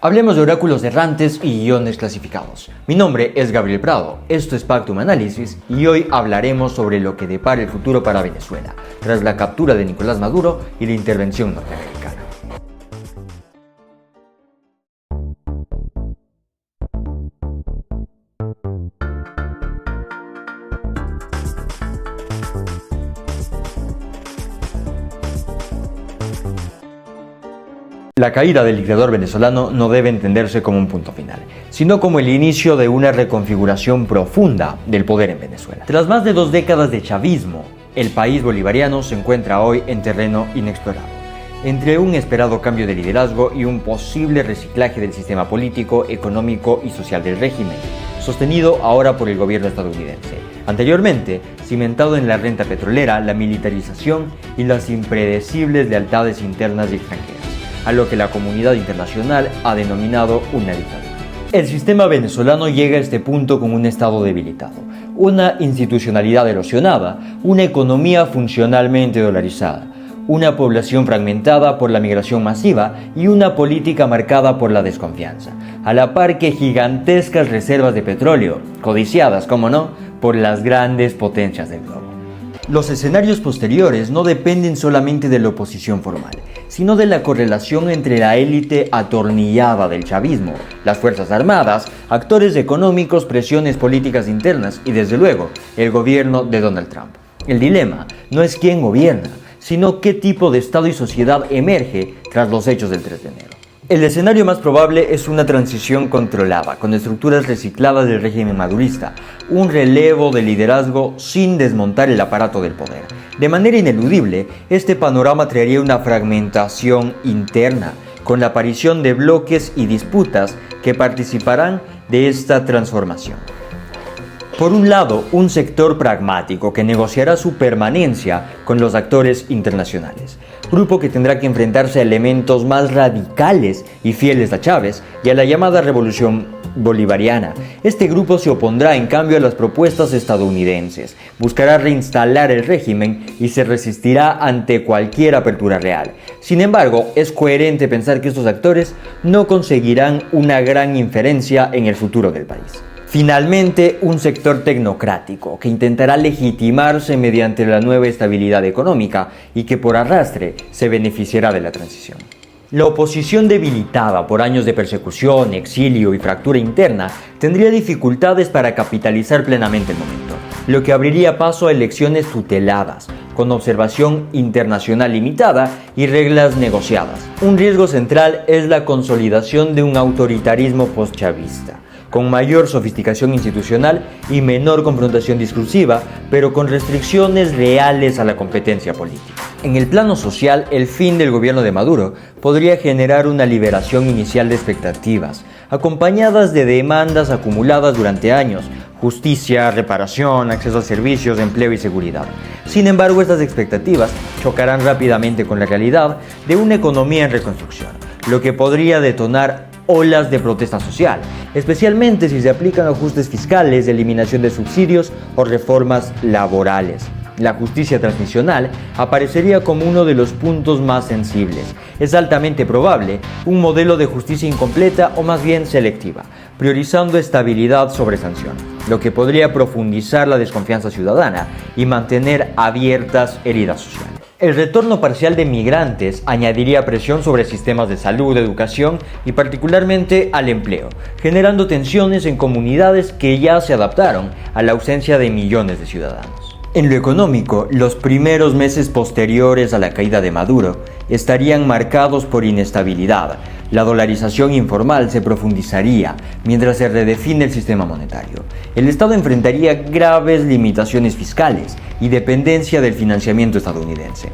Hablemos de oráculos errantes y guiones clasificados. Mi nombre es Gabriel Prado, esto es Pactum Análisis y hoy hablaremos sobre lo que depara el futuro para Venezuela, tras la captura de Nicolás Maduro y la intervención norteamericana. La caída del dictador venezolano no debe entenderse como un punto final, sino como el inicio de una reconfiguración profunda del poder en Venezuela. Tras más de 2 décadas de chavismo, el país bolivariano se encuentra hoy en terreno inexplorado, entre un esperado cambio de liderazgo y un posible reciclaje del sistema político, económico y social del régimen, sostenido ahora por el gobierno estadounidense. Anteriormente, cimentado en la renta petrolera, la militarización y las impredecibles lealtades internas y extranjeras, a lo que la comunidad internacional ha denominado una dictadura. El sistema venezolano llega a este punto con un Estado debilitado, una institucionalidad erosionada, una economía funcionalmente dolarizada, una población fragmentada por la migración masiva y una política marcada por la desconfianza, a la par que gigantescas reservas de petróleo, codiciadas, como no, por las grandes potencias del globo. Los escenarios posteriores no dependen solamente de la oposición formal, sino de la correlación entre la élite atornillada del chavismo, las fuerzas armadas, actores económicos, presiones políticas internas y, desde luego, el gobierno de Donald Trump. El dilema no es quién gobierna, sino qué tipo de Estado y sociedad emerge tras los hechos del 3 de enero. El escenario más probable es una transición controlada, con estructuras recicladas del régimen madurista, un relevo de liderazgo sin desmontar el aparato del poder. De manera ineludible, este panorama traería una fragmentación interna, con la aparición de bloques y disputas que participarán de esta transformación. Por un lado, un sector pragmático que negociará su permanencia con los actores internacionales, grupo que tendrá que enfrentarse a elementos más radicales y fieles a Chávez y a la llamada revolución bolivariana. Este grupo se opondrá en cambio a las propuestas estadounidenses, buscará reinstalar el régimen y se resistirá ante cualquier apertura real. Sin embargo, es coherente pensar que estos actores no conseguirán una gran inferencia en el futuro del país. Finalmente, un sector tecnocrático que intentará legitimarse mediante la nueva estabilidad económica y que por arrastre se beneficiará de la transición. La oposición debilitada por años de persecución, exilio y fractura interna tendría dificultades para capitalizar plenamente el momento, lo que abriría paso a elecciones tuteladas, con observación internacional limitada y reglas negociadas. Un riesgo central es la consolidación de un autoritarismo postchavista, con mayor sofisticación institucional y menor confrontación discursiva, pero con restricciones reales a la competencia política. En el plano social, el fin del gobierno de Maduro podría generar una liberación inicial de expectativas, acompañadas de demandas acumuladas durante años: justicia, reparación, acceso a servicios, empleo y seguridad. Sin embargo, estas expectativas chocarán rápidamente con la realidad de una economía en reconstrucción, lo que podría detonar olas de protesta social, especialmente si se aplican ajustes fiscales, eliminación de subsidios o reformas laborales. La justicia transicional aparecería como uno de los puntos más sensibles. Es altamente probable un modelo de justicia incompleta o más bien selectiva, priorizando estabilidad sobre sanción, lo que podría profundizar la desconfianza ciudadana y mantener abiertas heridas sociales. El retorno parcial de migrantes añadiría presión sobre sistemas de salud, educación y particularmente al empleo, generando tensiones en comunidades que ya se adaptaron a la ausencia de millones de ciudadanos. En lo económico, los primeros meses posteriores a la caída de Maduro estarían marcados por inestabilidad. La dolarización informal se profundizaría mientras se redefine el sistema monetario. El Estado enfrentaría graves limitaciones fiscales y dependencia del financiamiento estadounidense.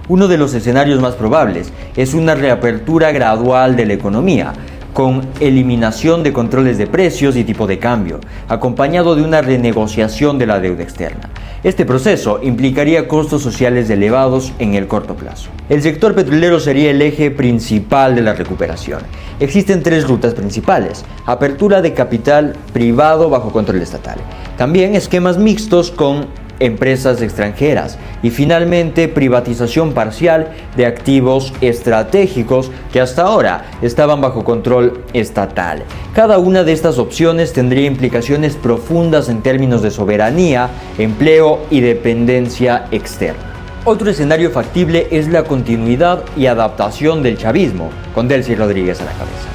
Uno de los escenarios más probables es una reapertura gradual de la economía, con eliminación de controles de precios y tipo de cambio, acompañado de una renegociación de la deuda externa. Este proceso implicaría costos sociales elevados en el corto plazo. El sector petrolero sería el eje principal de la recuperación. Existen 3 rutas principales: apertura de capital privado bajo control estatal, también esquemas mixtos con empresas extranjeras y finalmente privatización parcial de activos estratégicos que hasta ahora estaban bajo control estatal. Cada una de estas opciones tendría implicaciones profundas en términos de soberanía, empleo y dependencia externa. Otro escenario factible es la continuidad y adaptación del chavismo, con Delcy Rodríguez a la cabeza.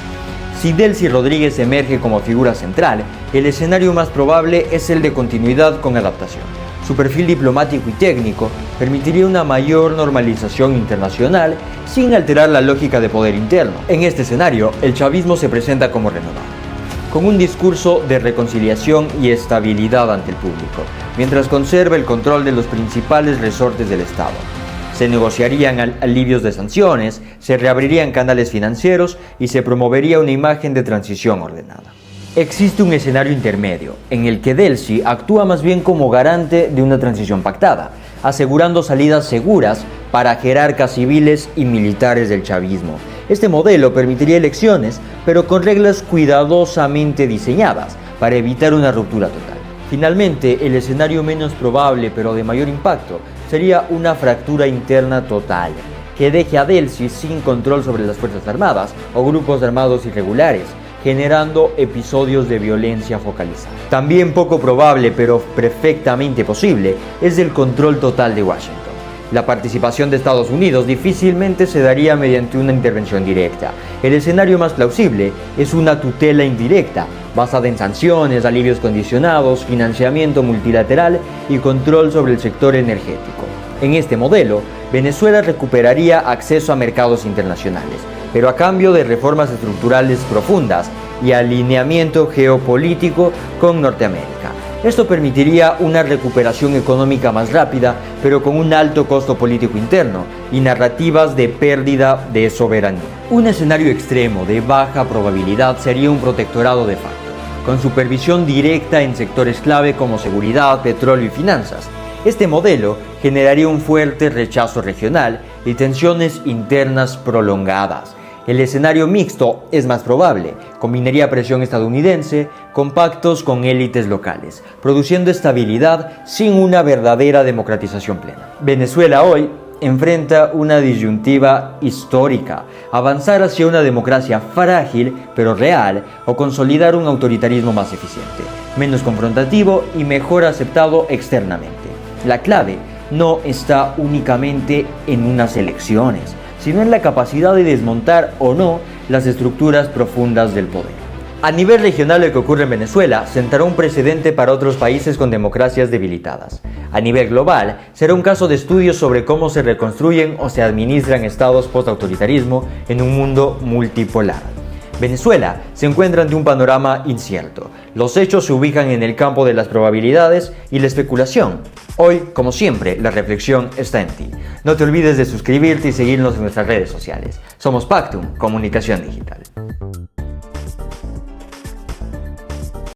Si Delcy Rodríguez emerge como figura central, el escenario más probable es el de continuidad con adaptación. Su perfil diplomático y técnico permitiría una mayor normalización internacional sin alterar la lógica de poder interno. En este escenario, el chavismo se presenta como renovado, con un discurso de reconciliación y estabilidad ante el público, mientras conserva el control de los principales resortes del Estado. Se negociarían alivios de sanciones, se reabrirían canales financieros y se promovería una imagen de transición ordenada. Existe un escenario intermedio, en el que Delcy actúa más bien como garante de una transición pactada, asegurando salidas seguras para jerarcas civiles y militares del chavismo. Este modelo permitiría elecciones, pero con reglas cuidadosamente diseñadas para evitar una ruptura total. Finalmente, el escenario menos probable, pero de mayor impacto, sería una fractura interna total, que deje a Delcy sin control sobre las Fuerzas Armadas o grupos armados irregulares, generando episodios de violencia focalizada. También poco probable, pero perfectamente posible, es el control total de Washington. La participación de Estados Unidos difícilmente se daría mediante una intervención directa. El escenario más plausible es una tutela indirecta, basada en sanciones, alivios condicionados, financiamiento multilateral y control sobre el sector energético. En este modelo, Venezuela recuperaría acceso a mercados internacionales, pero a cambio de reformas estructurales profundas y alineamiento geopolítico con Norteamérica. Esto permitiría una recuperación económica más rápida, pero con un alto costo político interno y narrativas de pérdida de soberanía. Un escenario extremo de baja probabilidad sería un protectorado de facto, con supervisión directa en sectores clave como seguridad, petróleo y finanzas. Este modelo generaría un fuerte rechazo regional y tensiones internas prolongadas. El escenario mixto es más probable, combinaría presión estadounidense con pactos con élites locales, produciendo estabilidad sin una verdadera democratización plena. Venezuela hoy enfrenta una disyuntiva histórica: avanzar hacia una democracia frágil pero real o consolidar un autoritarismo más eficiente, menos confrontativo y mejor aceptado externamente. La clave no está únicamente en unas elecciones, sino en la capacidad de desmontar o no las estructuras profundas del poder. A nivel regional, lo que ocurre en Venezuela sentará un precedente para otros países con democracias debilitadas. A nivel global, será un caso de estudio sobre cómo se reconstruyen o se administran estados post-autoritarismo en un mundo multipolar. Venezuela se encuentra ante un panorama incierto. Los hechos se ubican en el campo de las probabilidades y la especulación. Hoy, como siempre, la reflexión está en ti. No te olvides de suscribirte y seguirnos en nuestras redes sociales. Somos Pactum, Comunicación Digital.